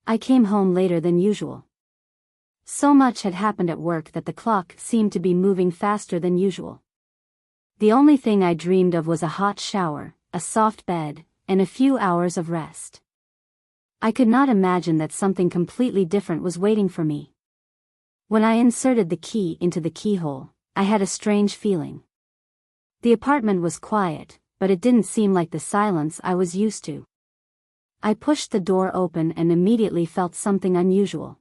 I came home later than usual. So much had happened at work that the clock seemed to be moving faster than usual. The only thing I dreamed of was a hot shower, a soft bed, and a few hours of rest. I could not imagine that something completely different was waiting for me. When I inserted the key into the keyhole, I had a strange feeling. The apartment was quiet, but it didn't seem like the silence I was used to. I pushed the door open and immediately felt something unusual.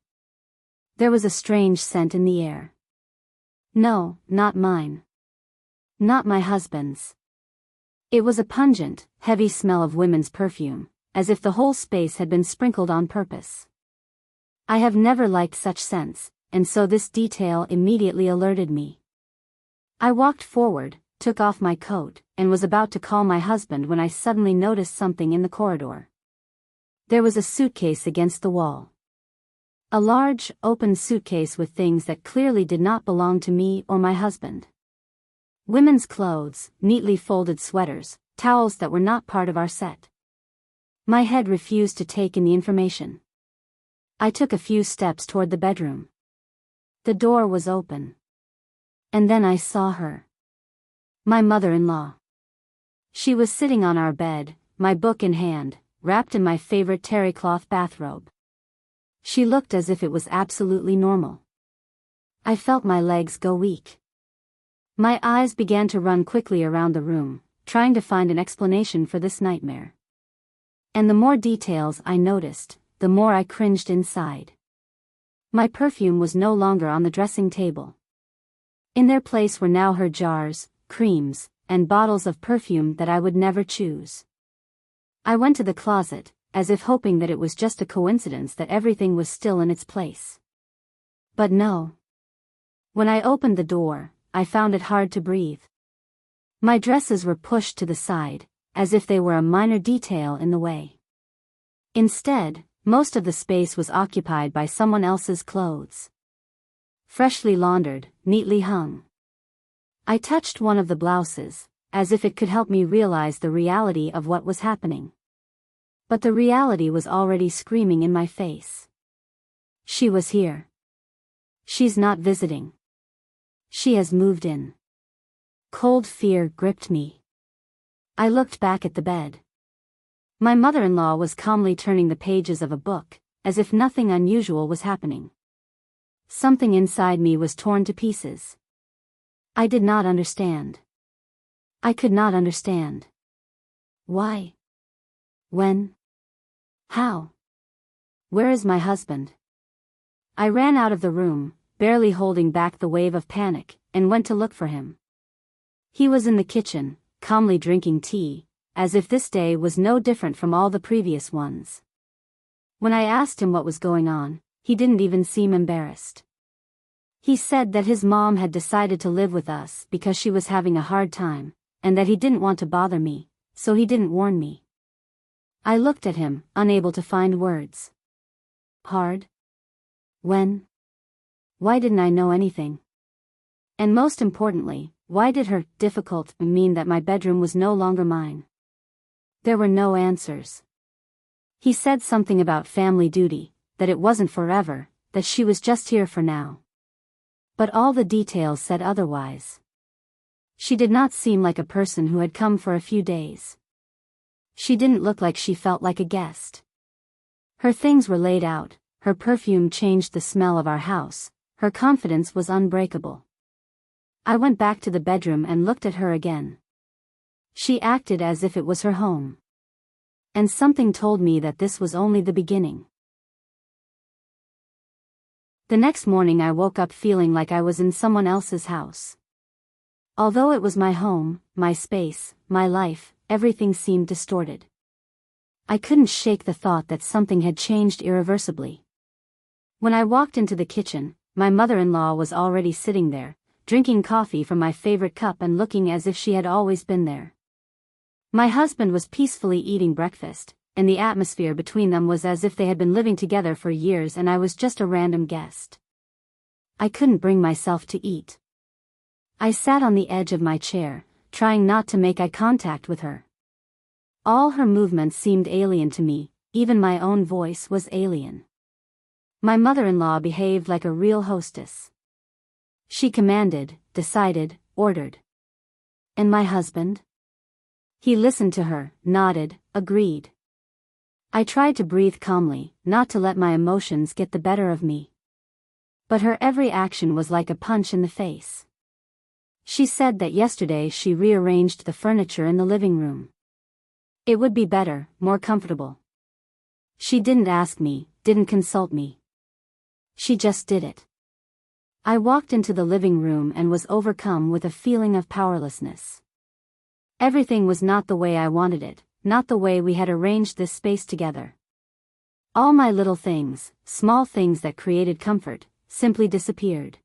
There was a strange scent in the air. No, not mine. Not my husband's. It was a pungent, heavy smell of women's perfume, as if the whole space had been sprinkled on purpose. I have never liked such scents, and so this detail immediately alerted me. I walked forward, took off my coat, and was about to call my husband when I suddenly noticed something in the corridor. There was a suitcase against the wall. A large, open suitcase with things that clearly did not belong to me or my husband. Women's clothes, neatly folded sweaters, towels that were not part of our set. My head refused to take in the information. I took a few steps toward the bedroom. The door was open. And then I saw her. My mother-in-law. She was sitting on our bed, my book in hand, wrapped in my favorite terry cloth bathrobe. She looked as if it was absolutely normal. I felt my legs go weak. My eyes began to run quickly around the room, trying to find an explanation for this nightmare. And the more details I noticed, the more I cringed inside. My perfume was no longer on the dressing table. In their place were now her jars, creams, and bottles of perfume that I would never choose. I went to the closet, as if hoping that it was just a coincidence that everything was still in its place. But no. When I opened the door, I found it hard to breathe. My dresses were pushed to the side, as if they were a minor detail in the way. Instead, most of the space was occupied by someone else's clothes. Freshly laundered, neatly hung. I touched one of the blouses, as if it could help me realize the reality of what was happening. But the reality was already screaming in my face. She was here. She's not visiting. She has moved in. Cold fear gripped me. I looked back at the bed. My mother-in-law was calmly turning the pages of a book, as if nothing unusual was happening. Something inside me was torn to pieces. I did not understand. I could not understand. Why? When? How? Where is my husband? I ran out of the room, barely holding back the wave of panic, and went to look for him. He was in the kitchen, calmly drinking tea, as if this day was no different from all the previous ones. When I asked him what was going on, he didn't even seem embarrassed. He said that his mom had decided to live with us because she was having a hard time, and that he didn't want to bother me, so he didn't warn me. I looked at him, unable to find words. Hard? When? Why didn't I know anything? And most importantly, why did her difficult mean that my bedroom was no longer mine? There were no answers. He said something about family duty, that it wasn't forever, that she was just here for now. But all the details said otherwise. She did not seem like a person who had come for a few days. She didn't look like she felt like a guest. Her things were laid out, her perfume changed the smell of our house, her confidence was unbreakable. I went back to the bedroom and looked at her again. She acted as if it was her home. And something told me that this was only the beginning. The next morning I woke up feeling like I was in someone else's house. Although it was my home, my space, my life, everything seemed distorted. I couldn't shake the thought that something had changed irreversibly. When I walked into the kitchen, my mother-in-law was already sitting there, drinking coffee from my favorite cup and looking as if she had always been there. My husband was peacefully eating breakfast, and the atmosphere between them was as if they had been living together for years and I was just a random guest. I couldn't bring myself to eat. I sat on the edge of my chair, trying not to make eye contact with her. All her movements seemed alien to me, even my own voice was alien. My mother-in-law behaved like a real hostess. She commanded, decided, ordered. And my husband? He listened to her, nodded, agreed. I tried to breathe calmly, not to let my emotions get the better of me. But her every action was like a punch in the face. She said that yesterday she rearranged the furniture in the living room. It would be better, more comfortable. She didn't ask me, didn't consult me. She just did it. I walked into the living room and was overcome with a feeling of powerlessness. Everything was not the way I wanted it, not the way we had arranged this space together. All my little things, small things that created comfort, simply disappeared.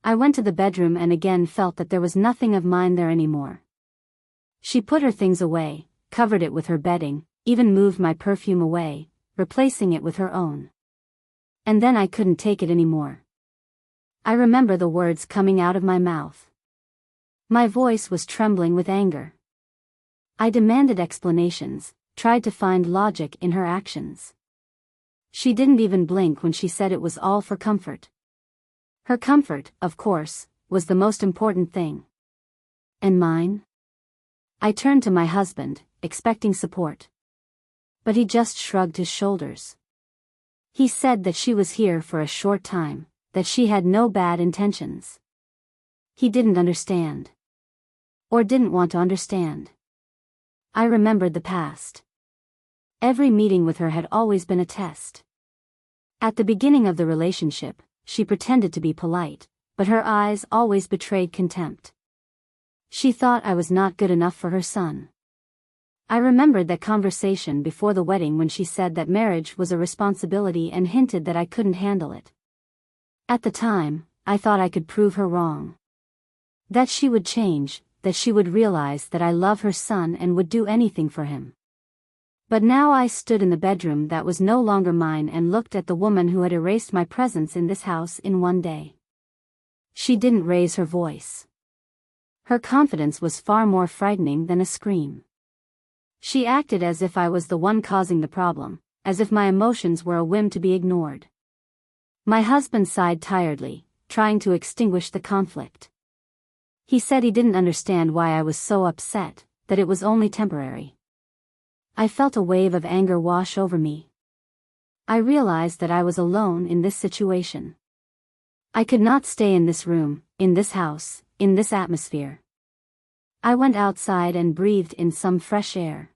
I went to the bedroom and again felt that there was nothing of mine there anymore. She put her things away, covered it with her bedding, even moved my perfume away, replacing it with her own. And then I couldn't take it anymore. I remember the words coming out of my mouth. My voice was trembling with anger. I demanded explanations, tried to find logic in her actions. She didn't even blink when she said it was all for comfort. Her comfort, of course, was the most important thing. And mine? I turned to my husband, expecting support. But he just shrugged his shoulders. He said that she was here for a short time, that she had no bad intentions. He didn't understand. Or didn't want to understand. I remembered the past. Every meeting with her had always been a test. At the beginning of the relationship, she pretended to be polite, but her eyes always betrayed contempt. She thought I was not good enough for her son. I remembered that conversation before the wedding when she said that marriage was a responsibility and hinted that I couldn't handle it. At the time, I thought I could prove her wrong. That she would change, that she would realize that I love her son and would do anything for him. But now I stood in the bedroom that was no longer mine and looked at the woman who had erased my presence in this house in one day. She didn't raise her voice. Her confidence was far more frightening than a scream. She acted as if I was the one causing the problem, as if my emotions were a whim to be ignored. My husband sighed tiredly, trying to extinguish the conflict. He said he didn't understand why I was so upset, that it was only temporary. I felt a wave of anger wash over me. I realized that I was alone in this situation. I could not stay in this room, in this house, in this atmosphere. I went outside and breathed in some fresh air.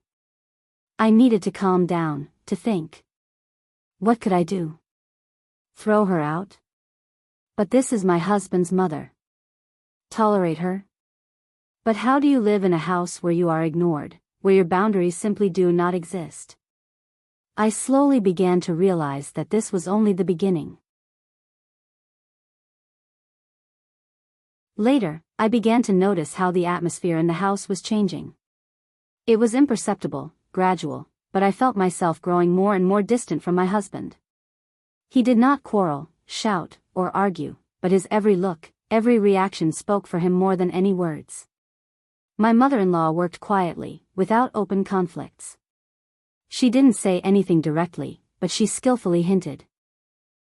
I needed to calm down, to think. What could I do? Throw her out? But this is my husband's mother. Tolerate her? But how do you live in a house where you are ignored, where your boundaries simply do not exist? I slowly began to realize that this was only the beginning. Later, I began to notice how the atmosphere in the house was changing. It was imperceptible, gradual, but I felt myself growing more and more distant from my husband. He did not quarrel, shout, or argue, but his every look, every reaction spoke for him more than any words. My mother-in-law worked quietly, without open conflicts. She didn't say anything directly, but she skillfully hinted.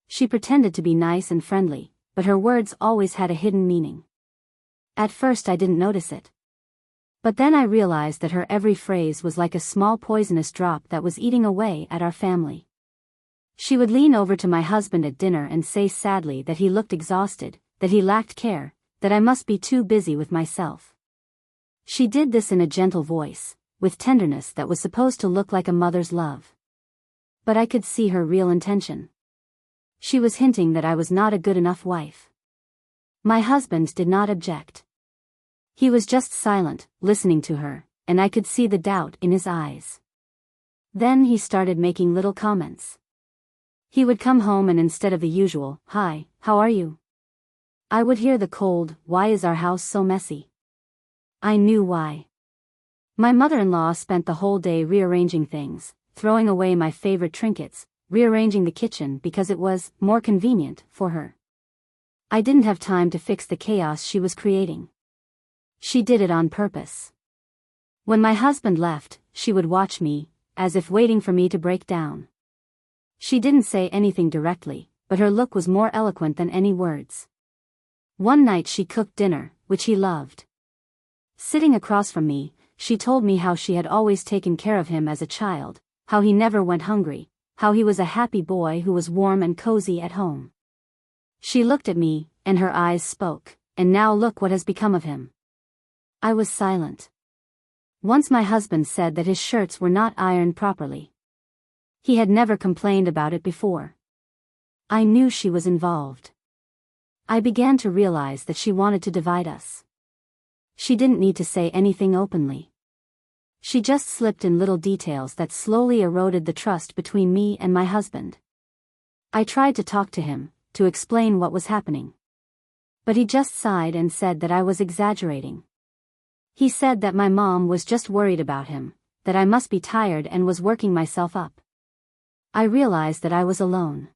She pretended to be nice and friendly, but her words always had a hidden meaning. At first I didn't notice it. But then I realized that her every phrase was like a small poisonous drop that was eating away at our family. She would lean over to my husband at dinner and say sadly that he looked exhausted, that he lacked care, that I must be too busy with myself. She did this in a gentle voice, with tenderness that was supposed to look like a mother's love. But I could see her real intention. She was hinting that I was not a good enough wife. My husband did not object. He was just silent, listening to her, and I could see the doubt in his eyes. Then he started making little comments. He would come home and instead of the usual, "Hi, how are you?" I would hear the cold, "Why is our house so messy?" I knew why. My mother-in-law spent the whole day rearranging things, throwing away my favorite trinkets, rearranging the kitchen because it was more convenient for her. I didn't have time to fix the chaos she was creating. She did it on purpose. When my husband left, she would watch me, as if waiting for me to break down. She didn't say anything directly, but her look was more eloquent than any words. One night she cooked dinner, which he loved. Sitting across from me, she told me how she had always taken care of him as a child, how he never went hungry, how he was a happy boy who was warm and cozy at home. She looked at me, and her eyes spoke, and now look what has become of him. I was silent. Once my husband said that his shirts were not ironed properly. He had never complained about it before. I knew she was involved. I began to realize that she wanted to divide us. She didn't need to say anything openly. She just slipped in little details that slowly eroded the trust between me and my husband. I tried to talk to him, to explain what was happening. But he just sighed and said that I was exaggerating. He said that my mom was just worried about him, that I must be tired and was working myself up. I realized that I was alone.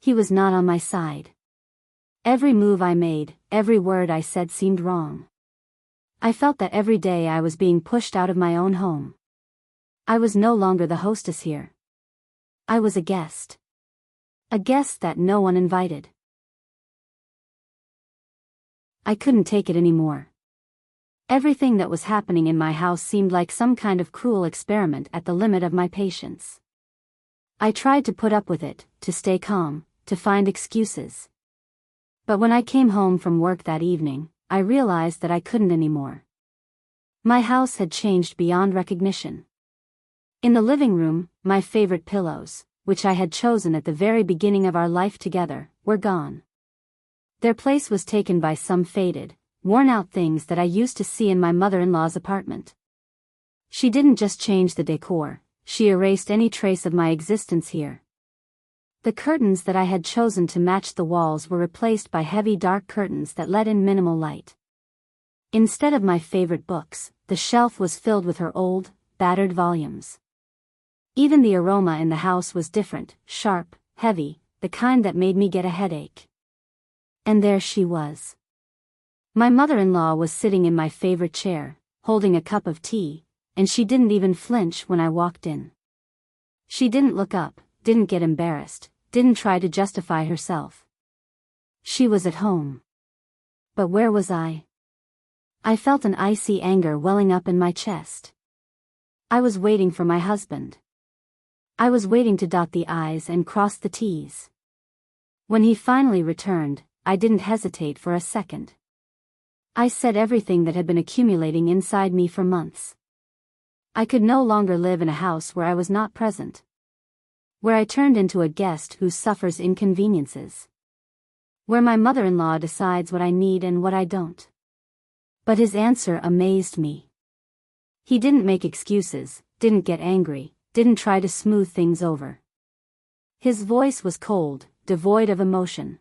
He was not on my side. Every move I made, every word I said seemed wrong. I felt that every day I was being pushed out of my own home. I was no longer the hostess here. I was a guest. A guest that no one invited. I couldn't take it anymore. Everything that was happening in my house seemed like some kind of cruel experiment at the limit of my patience. I tried to put up with it, to stay calm, to find excuses. But when I came home from work that evening, I realized that I couldn't anymore. My house had changed beyond recognition. In the living room, my favorite pillows, which I had chosen at the very beginning of our life together, were gone. Their place was taken by some faded, worn-out things that I used to see in my mother-in-law's apartment. She didn't just change the decor, she erased any trace of my existence here. The curtains that I had chosen to match the walls were replaced by heavy dark curtains that let in minimal light. Instead of my favorite books, the shelf was filled with her old, battered volumes. Even the aroma in the house was different, sharp, heavy, the kind that made me get a headache. And there she was. My mother-in-law was sitting in my favorite chair, holding a cup of tea, and she didn't even flinch when I walked in. She didn't look up, didn't get embarrassed, didn't try to justify herself. She was at home. But where was I? I felt an icy anger welling up in my chest. I was waiting for my husband. I was waiting to dot the I's and cross the T's. When he finally returned, I didn't hesitate for a second. I said everything that had been accumulating inside me for months. I could no longer live in a house where I was not present. Where I turned into a guest who suffers inconveniences. Where my mother-in-law decides what I need and what I don't. But his answer amazed me. He didn't make excuses, didn't get angry, didn't try to smooth things over. His voice was cold, devoid of emotion.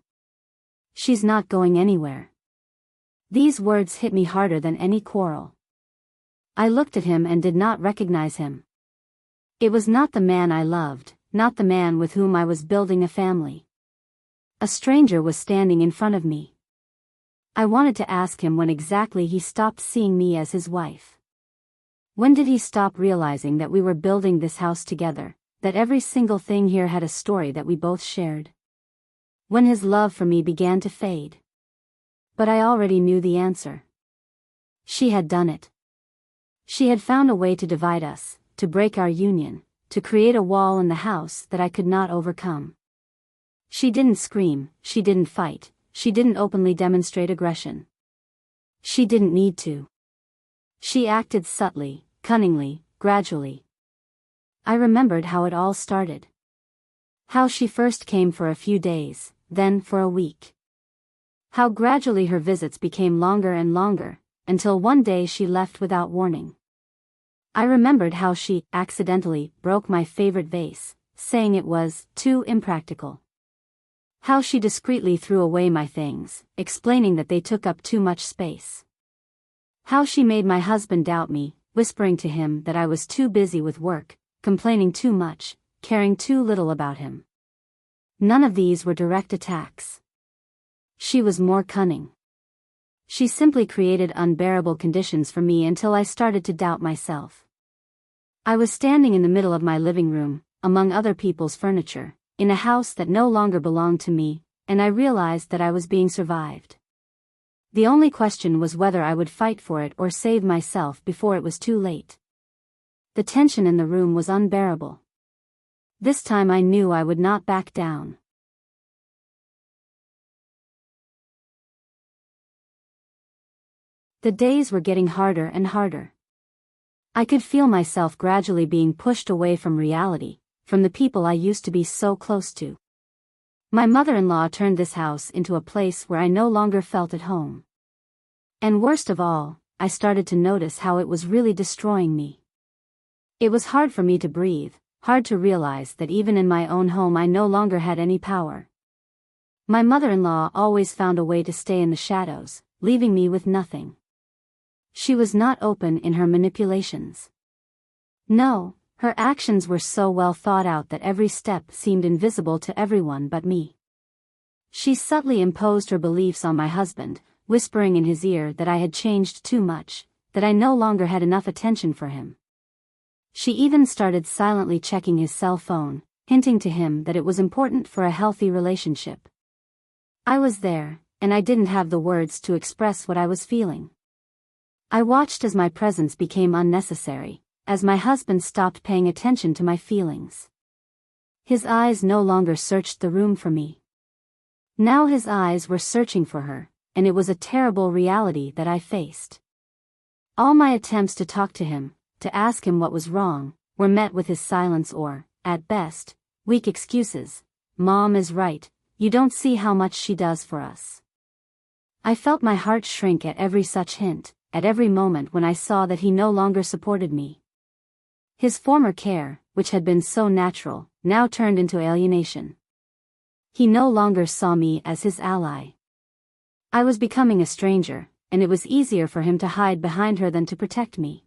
She's not going anywhere. These words hit me harder than any quarrel. I looked at him and did not recognize him. It was not the man I loved, not the man with whom I was building a family. A stranger was standing in front of me. I wanted to ask him when exactly he stopped seeing me as his wife. When did he stop realizing that we were building this house together, that every single thing here had a story that we both shared? When his love for me began to fade. But I already knew the answer. She had done it. She had found a way to divide us, to break our union, to create a wall in the house that I could not overcome. She didn't scream, she didn't fight, she didn't openly demonstrate aggression. She didn't need to. She acted subtly, cunningly, gradually. I remembered how it all started. How she first came for a few days, then for a week. How gradually her visits became longer and longer, until one day she left without warning. I remembered how she, accidentally, broke my favorite vase, saying it was too impractical. How she discreetly threw away my things, explaining that they took up too much space. How she made my husband doubt me, whispering to him that I was too busy with work, complaining too much, caring too little about him. None of these were direct attacks. She was more cunning. She simply created unbearable conditions for me until I started to doubt myself. I was standing in the middle of my living room, among other people's furniture, in a house that no longer belonged to me, and I realized that I was being survived. The only question was whether I would fight for it or save myself before it was too late. The tension in the room was unbearable. This time I knew I would not back down. The days were getting harder and harder. I could feel myself gradually being pushed away from reality, from the people I used to be so close to. My mother-in-law turned this house into a place where I no longer felt at home. And worst of all, I started to notice how it was really destroying me. It was hard for me to breathe, hard to realize that even in my own home I no longer had any power. My mother-in-law always found a way to stay in the shadows, leaving me with nothing. She was not open in her manipulations. No, her actions were so well thought out that every step seemed invisible to everyone but me. She subtly imposed her beliefs on my husband, whispering in his ear that I had changed too much, that I no longer had enough attention for him. She even started silently checking his cell phone, hinting to him that it was important for a healthy relationship. I was there, and I didn't have the words to express what I was feeling. I watched as my presence became unnecessary, as my husband stopped paying attention to my feelings. His eyes no longer searched the room for me. Now his eyes were searching for her, and it was a terrible reality that I faced. All my attempts to talk to him, to ask him what was wrong, were met with his silence or, at best, weak excuses. "Mom is right, you don't see how much she does for us." I felt my heart shrink at every such hint, at every moment when I saw that he no longer supported me. His former care, which had been so natural, now turned into alienation. He no longer saw me as his ally. I was becoming a stranger, and it was easier for him to hide behind her than to protect me.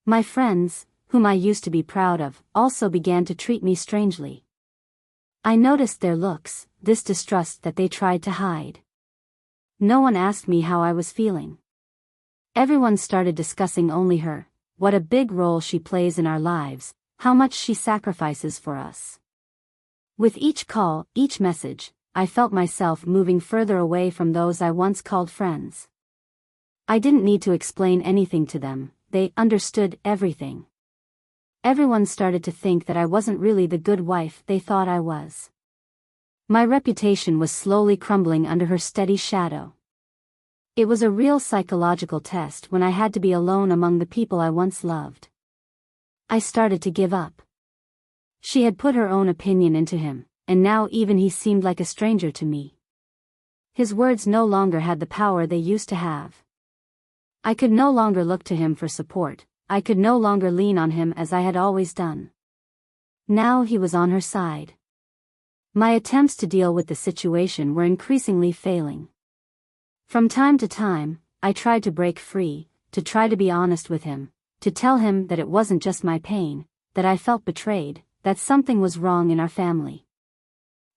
My friends, whom I used to be proud of, also began to treat me strangely. I noticed their looks, this distrust that they tried to hide. No one asked me how I was feeling. Everyone started discussing only her, what a big role she plays in our lives, how much she sacrifices for us. With each call, each message, I felt myself moving further away from those I once called friends. I didn't need to explain anything to them, they understood everything. Everyone started to think that I wasn't really the good wife they thought I was. My reputation was slowly crumbling under her steady shadow. It was a real psychological test when I had to be alone among the people I once loved. I started to give up. She had put her own opinion into him, and now even he seemed like a stranger to me. His words no longer had the power they used to have. I could no longer look to him for support, I could no longer lean on him as I had always done. Now he was on her side. My attempts to deal with the situation were increasingly failing. From time to time, I tried to break free, to try to be honest with him, to tell him that it wasn't just my pain, that I felt betrayed, that something was wrong in our family.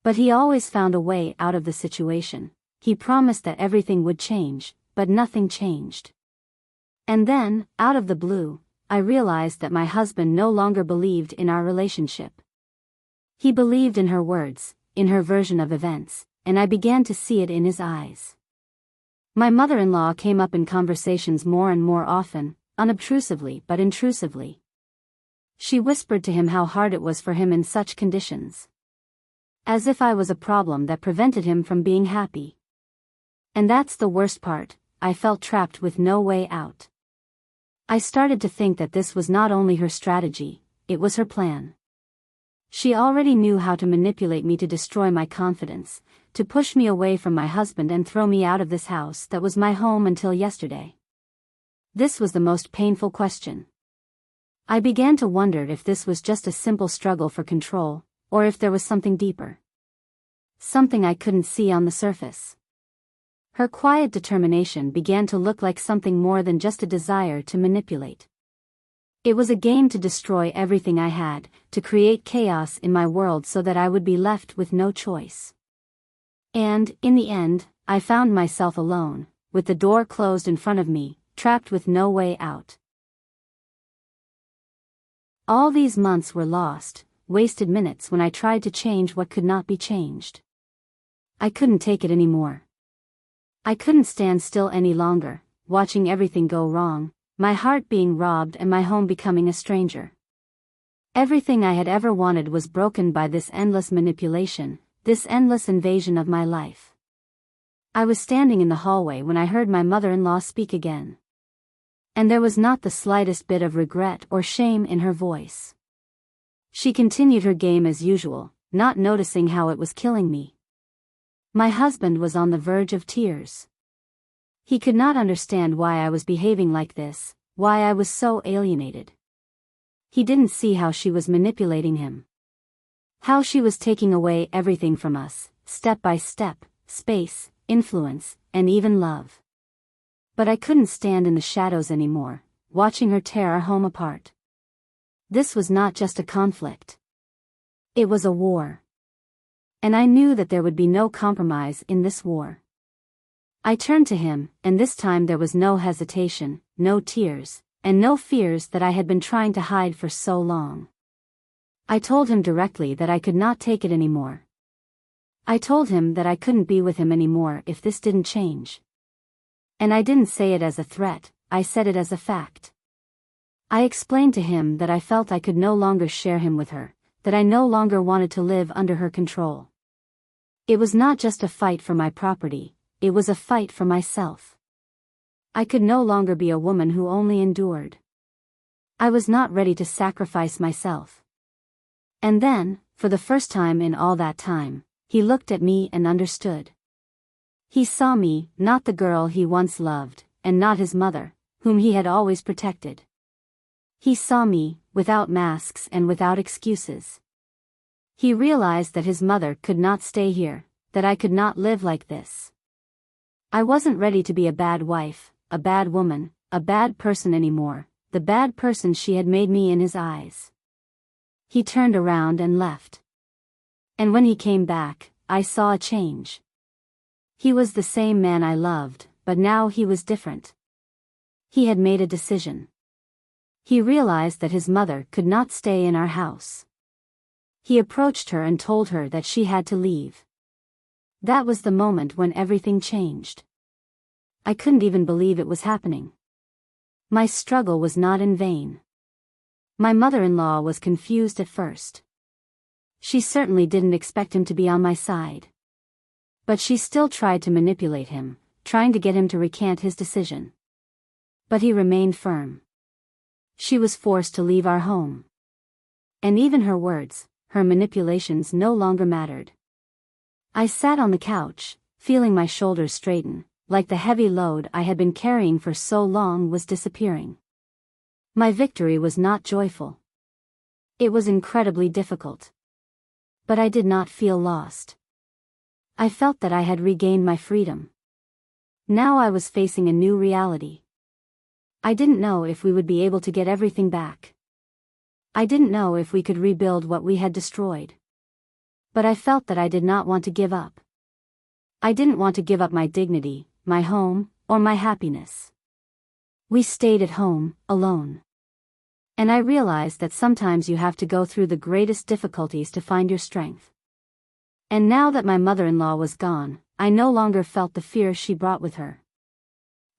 But he always found a way out of the situation. He promised that everything would change, but nothing changed. And then, out of the blue, I realized that my husband no longer believed in our relationship. He believed in her words, in her version of events, and I began to see it in his eyes. My mother-in-law came up in conversations more and more often, unobtrusively but intrusively. She whispered to him how hard it was for him in such conditions. As if I was a problem that prevented him from being happy. And that's the worst part, I felt trapped with no way out. I started to think that this was not only her strategy, it was her plan. She already knew how to manipulate me to destroy my confidence, to push me away from my husband and throw me out of this house that was my home until yesterday. This was the most painful question. I began to wonder if this was just a simple struggle for control, or if there was something deeper. Something I couldn't see on the surface. Her quiet determination began to look like something more than just a desire to manipulate. It was a game to destroy everything I had, to create chaos in my world so that I would be left with no choice. And, in the end, I found myself alone, with the door closed in front of me, trapped with no way out. All these months were lost, wasted minutes when I tried to change what could not be changed. I couldn't take it anymore. I couldn't stand still any longer, watching everything go wrong, my heart being robbed and my home becoming a stranger. Everything I had ever wanted was broken by this endless manipulation, this endless invasion of my life. I was standing in the hallway when I heard my mother-in-law speak again. And there was not the slightest bit of regret or shame in her voice. She continued her game as usual, not noticing how it was killing me. My husband was on the verge of tears. He could not understand why I was behaving like this, why I was so alienated. He didn't see how she was manipulating him. How she was taking away everything from us, step by step, space, influence, and even love. But I couldn't stand in the shadows anymore, watching her tear our home apart. This was not just a conflict. It was a war. And I knew that there would be no compromise in this war. I turned to him, and this time there was no hesitation, no tears, and no fears that I had been trying to hide for so long. I told him directly that I could not take it anymore. I told him that I couldn't be with him anymore if this didn't change. And I didn't say it as a threat, I said it as a fact. I explained to him that I felt I could no longer share him with her, that I no longer wanted to live under her control. It was not just a fight for my property, it was a fight for myself. I could no longer be a woman who only endured. I was not ready to sacrifice myself. And then, for the first time in all that time, he looked at me and understood. He saw me, not the girl he once loved, and not his mother, whom he had always protected. He saw me, without masks and without excuses. He realized that his mother could not stay here, that I could not live like this. I wasn't ready to be a bad wife, a bad woman, a bad person anymore, the bad person she had made me in his eyes. He turned around and left. And when he came back, I saw a change. He was the same man I loved, but now he was different. He had made a decision. He realized that his mother could not stay in our house. He approached her and told her that she had to leave. That was the moment when everything changed. I couldn't even believe it was happening. My struggle was not in vain. My mother-in-law was confused at first. She certainly didn't expect him to be on my side. But she still tried to manipulate him, trying to get him to recant his decision. But he remained firm. She was forced to leave our home. And even her words, her manipulations no longer mattered. I sat on the couch, feeling my shoulders straighten, like the heavy load I had been carrying for so long was disappearing. My victory was not joyful. It was incredibly difficult. But I did not feel lost. I felt that I had regained my freedom. Now I was facing a new reality. I didn't know if we would be able to get everything back. I didn't know if we could rebuild what we had destroyed. But I felt that I did not want to give up. I didn't want to give up my dignity, my home, or my happiness. We stayed at home, alone. And I realized that sometimes you have to go through the greatest difficulties to find your strength. And now that my mother-in-law was gone, I no longer felt the fear she brought with her.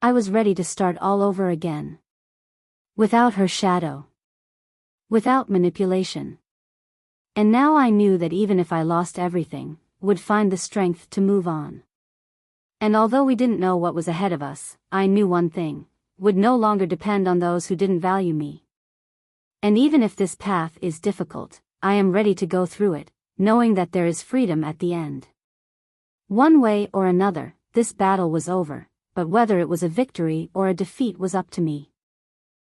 I was ready to start all over again. Without her shadow. Without manipulation. And now I knew that even if I lost everything, would find the strength to move on. And although we didn't know what was ahead of us, I knew one thing, would no longer depend on those who didn't value me. And even if this path is difficult, I am ready to go through it, knowing that there is freedom at the end. One way or another, this battle was over, but whether it was a victory or a defeat was up to me.